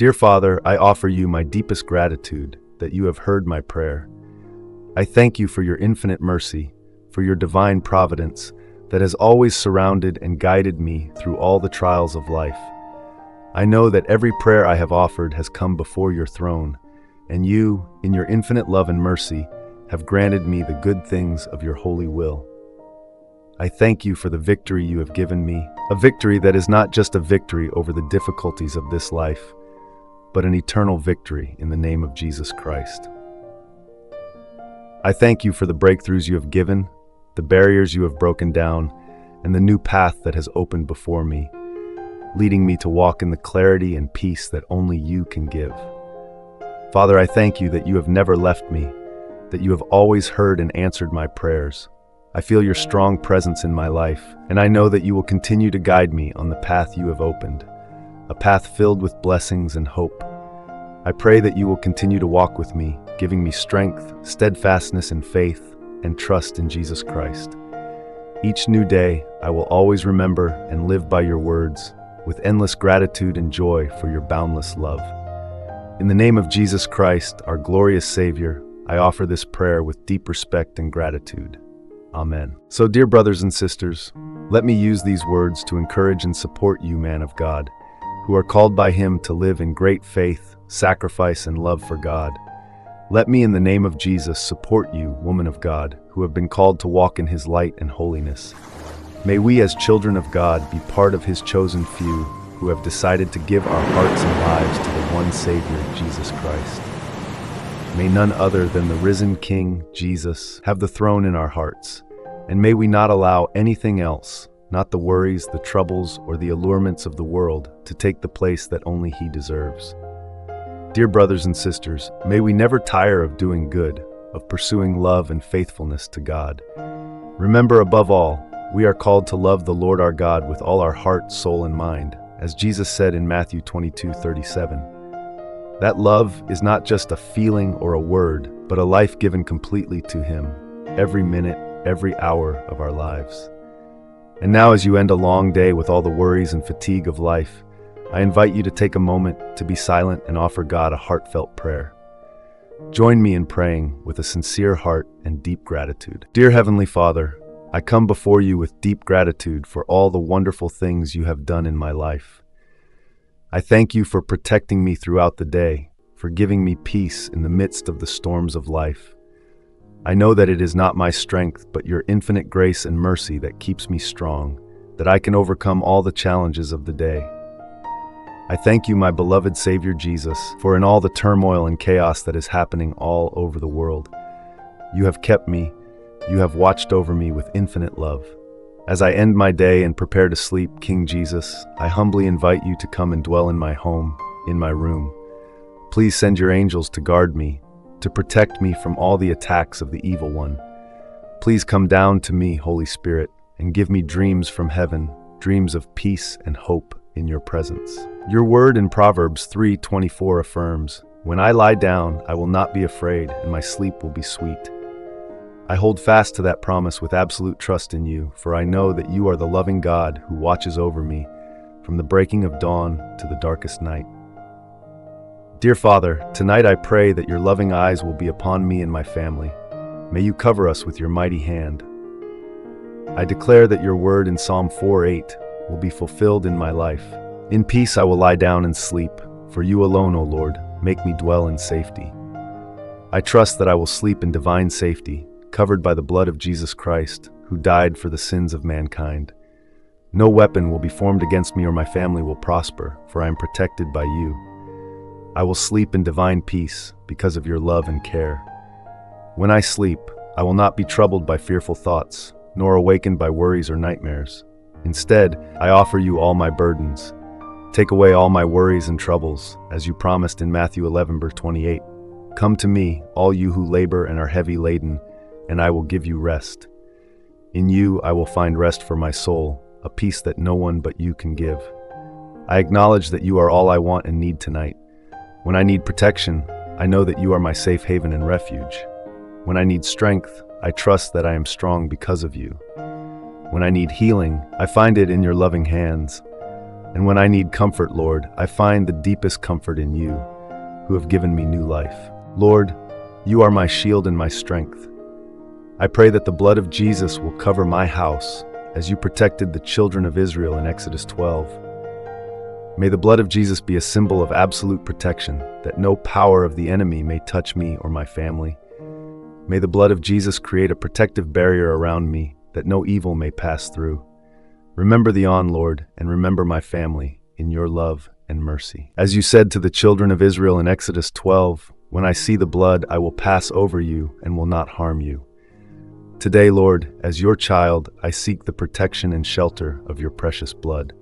Dear Father, I offer you my deepest gratitude that you have heard my prayer. I thank you for your infinite mercy, for your divine providence that has always surrounded and guided me through all the trials of life. I know that every prayer I have offered has come before your throne, and you, in your infinite love and mercy, have granted me the good things of your holy will. I thank you for the victory you have given me, a victory that is not just a victory over the difficulties of this life, but an eternal victory in the name of Jesus Christ. I thank you for the breakthroughs you have given, the barriers you have broken down, and the new path that has opened before me, leading me to walk in the clarity and peace that only you can give. Father, I thank you that you have never left me, that you have always heard and answered my prayers. I feel your strong presence in my life, and I know that you will continue to guide me on the path you have opened, a path filled with blessings and hope. I pray that you will continue to walk with me, giving me strength, steadfastness in faith, and trust in Jesus Christ. Each new day, I will always remember and live by your words, with endless gratitude and joy for your boundless love. In the name of Jesus Christ, our glorious Savior, I offer this prayer with deep respect and gratitude. Amen. So, dear brothers and sisters, let me use these words to encourage and support you, man of God, who are called by him to live in great faith, sacrifice, and love for God. Let me, in the name of Jesus, support you, woman of God, who have been called to walk in his light and holiness. May we, as children of God, be part of his chosen few who have decided to give our hearts and lives to the one Savior, Jesus Christ. May none other than the risen King, Jesus, have the throne in our hearts, and may we not allow anything else, not the worries, the troubles, or the allurements of the world, to take the place that only he deserves. Dear brothers and sisters, may we never tire of doing good, of pursuing love and faithfulness to God. Remember, above all, we are called to love the Lord our God with all our heart, soul, and mind, as Jesus said in Matthew 22:37. That love is not just a feeling or a word, but a life given completely to him, every minute, every hour of our lives. And now, as you end a long day with all the worries and fatigue of life, I invite you to take a moment to be silent and offer God a heartfelt prayer. Join me in praying with a sincere heart and deep gratitude. Dear Heavenly Father, I come before you with deep gratitude for all the wonderful things you have done in my life. I thank you for protecting me throughout the day, for giving me peace in the midst of the storms of life. I know that it is not my strength, but your infinite grace and mercy that keeps me strong, that I can overcome all the challenges of the day. I thank you, my beloved Savior Jesus, for in all the turmoil and chaos that is happening all over the world, you have kept me, you have watched over me with infinite love. As I end my day and prepare to sleep, King Jesus, I humbly invite you to come and dwell in my home, in my room. Please send your angels to guard me, to protect me from all the attacks of the evil one. Please come down to me, Holy Spirit, and give me dreams from heaven, dreams of peace and hope in your presence. Your word in Proverbs 3:24 affirms, "When I lie down, I will not be afraid, and my sleep will be sweet." I hold fast to that promise with absolute trust in you, for I know that you are the loving God who watches over me from the breaking of dawn to the darkest night. Dear Father, tonight I pray that your loving eyes will be upon me and my family. May you cover us with your mighty hand. I declare that your word in Psalm 4:8 will be fulfilled in my life. In peace I will lie down and sleep, for you alone, O Lord, make me dwell in safety. I trust that I will sleep in divine safety, covered by the blood of Jesus Christ, who died for the sins of mankind. No weapon will be formed against me or my family will prosper, for I am protected by you. I will sleep in divine peace because of your love and care. When I sleep, I will not be troubled by fearful thoughts, nor awakened by worries or nightmares. Instead, I offer you all my burdens. Take away all my worries and troubles, as you promised in Matthew 11:28. Come to me, all you who labor and are heavy laden, and I will give you rest. In you I will find rest for my soul, a peace that no one but you can give. I acknowledge that you are all I want and need tonight. When I need protection, I know that you are my safe haven and refuge. When I need strength, I trust that I am strong because of you. When I need healing, I find it in your loving hands. And when I need comfort, Lord, I find the deepest comfort in you, who have given me new life. Lord, you are my shield and my strength. I pray that the blood of Jesus will cover my house as you protected the children of Israel in Exodus 12. May the blood of Jesus be a symbol of absolute protection, that no power of the enemy may touch me or my family. May the blood of Jesus create a protective barrier around me, that no evil may pass through. Remember the On, Lord, and remember my family in your love and mercy. As you said to the children of Israel in Exodus 12, when I see the blood, I will pass over you and will not harm you. Today, Lord, as your child, I seek the protection and shelter of your precious blood.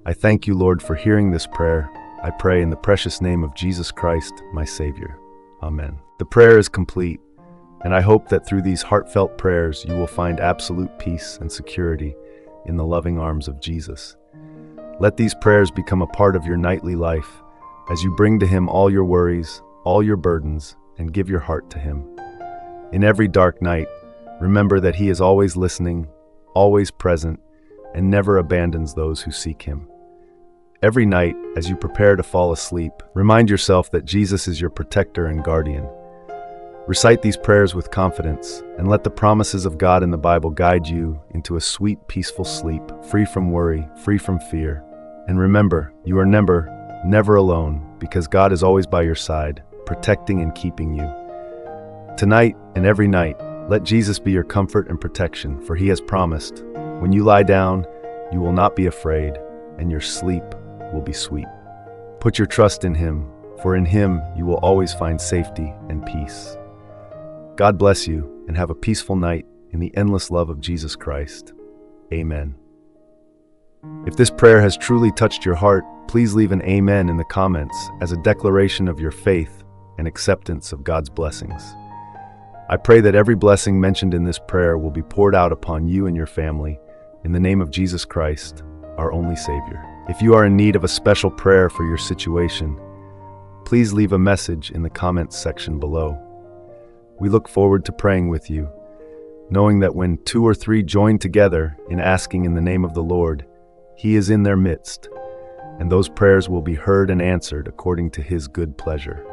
I thank you, Lord, for hearing this prayer. I pray in the precious name of Jesus Christ, my Savior. Amen. The prayer is complete, and I hope that through these heartfelt prayers you will find absolute peace and security in the loving arms of Jesus. Let these prayers become a part of your nightly life as you bring to him all your worries, all your burdens, and give your heart to him. In every dark night, remember that he is always listening, always present, and never abandons those who seek him. Every night, as you prepare to fall asleep, remind yourself that Jesus is your protector and guardian. Recite these prayers with confidence, and let the promises of God in the Bible guide you into a sweet, peaceful sleep, free from worry, free from fear. And remember, you are never alone, because God is always by your side, protecting and keeping you. Tonight and every night, let Jesus be your comfort and protection, for he has promised, when you lie down, you will not be afraid, and your sleep will be sweet. Put your trust in him, for in him you will always find safety and peace. God bless you, and have a peaceful night in the endless love of Jesus Christ. Amen. If this prayer has truly touched your heart, please leave an amen in the comments as a declaration of your faith and acceptance of God's blessings. I pray that every blessing mentioned in this prayer will be poured out upon you and your family in the name of Jesus Christ, our only Savior. If you are in need of a special prayer for your situation, please leave a message in the comments section below. We look forward to praying with you, knowing that when 2 or 3 join together in asking in the name of the Lord, he is in their midst, and those prayers will be heard and answered according to his good pleasure.